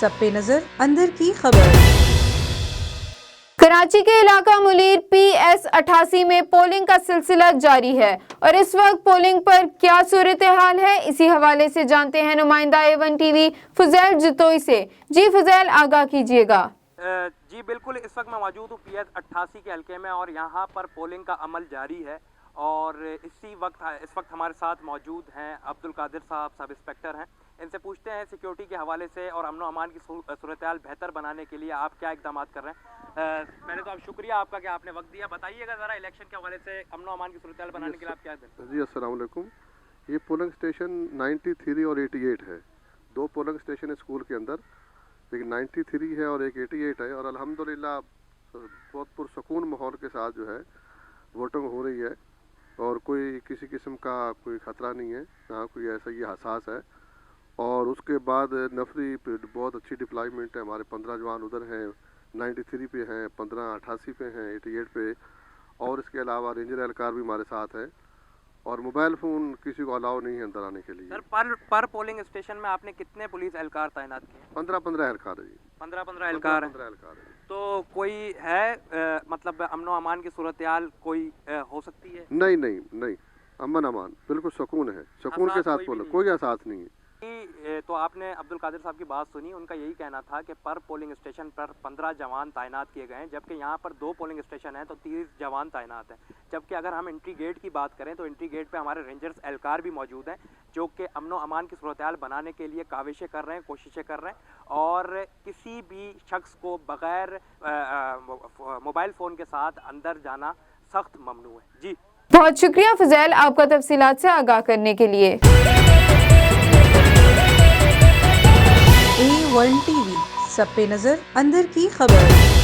سب پہ نظر اندر کی خبر۔ کراچی کے علاقہ منیر PS88 میں پولنگ کا سلسلہ جاری ہے اور اس وقت پولنگ پر کیا صورتحال ہے، اسی حوالے سے جانتے ہیں نمائندہ A1 T V Fuzail Jatoi سے۔ جی فضیل، آگاہ کیجیے گا۔ جی بالکل، اس وقت میں موجود ہوں PS88 کے حلقے میں اور یہاں پر پولنگ کا عمل جاری ہے اور اس وقت ہمارے ساتھ موجود ہیں عبدالقادر صاحب، سب انسپیکٹر ہیں۔ ان سے پوچھتے ہیں سیکیورٹی کے حوالے سے اور امن و امان کی صورتحال بہتر بنانے کے لیے آپ کیا اقدامات کر رہے ہیں۔ پہلے تو آپ شکریہ آپ کا کہ آپ نے وقت دیا، بتائیے گا ذرا الیکشن کے حوالے سے امن و امان کی صورتحال بنانے کے لیے آپ کیا کریں؟ جی السلام علیکم۔ یہ پولنگ اسٹیشن 93 اور 88 ہے، دو پولنگ اسٹیشن ہے اسکول کے اندر، ایک 93 ہے اور ایک 88 ہے، اور الحمدللہ بہت پرسکون ماحول کے ساتھ جو ہے ووٹنگ ہو رہی ہے اور کوئی کسی قسم کا کوئی خطرہ نہیں ہے، نہ کوئی ایسا یہ حساس ہے۔ اور اس کے بعد نفری بہت اچھی ڈپلائمنٹ ہے، ہمارے 15 جوان ادھر ہیں، 93 پہ ہیں، 15 88 پہ ہیں، 88 پہ، اور اس کے علاوہ رینجر اہلکار بھی ہمارے ساتھ ہیں، اور موبائل فون کسی کو الاؤ نہیں ہے اندر آنے کے لیے۔ سر پر پولنگ اسٹیشن میں آپ نے کتنے پولیس اہلکار تعینات کیے؟ 15 اہلکار ہے جی۔ 15 اہلکار ہیں۔ تو کوئی ہے مطلب امن و امان کی صورتحال کوئی ہو سکتی ہے؟ نہیں، امن امان بالکل سکون ہے، سکون کے ساتھ بولو، کوئی احساس نہیں ہے۔ تو آپ نے عبدالقادر صاحب کی بات سنی، ان کا یہی کہنا تھا کہ پر پولنگ اسٹیشن پر 15 جوان تعینات کیے گئے ہیں، جبکہ یہاں پر 2 پولنگ اسٹیشن ہیں تو 30 جوان تعینات ہیں۔ جبکہ اگر ہم انٹری گیٹ کی بات کریں تو انٹری گیٹ پہ ہمارے رینجرز اہلکار بھی موجود ہیں جو کہ امن و امان کی صورتحال بنانے کے لیے کاوشیں کر رہے ہیں، کوششیں کر رہے ہیں، اور کسی بھی شخص کو بغیر موبائل فون کے ساتھ اندر جانا سخت ممنوع ہے۔ جی بہت شکریہ فضیل آپ کا تفصیلات سے آگاہ کرنے کے لیے۔ A1 ٹی وی، سب پہ نظر اندر کی خبر۔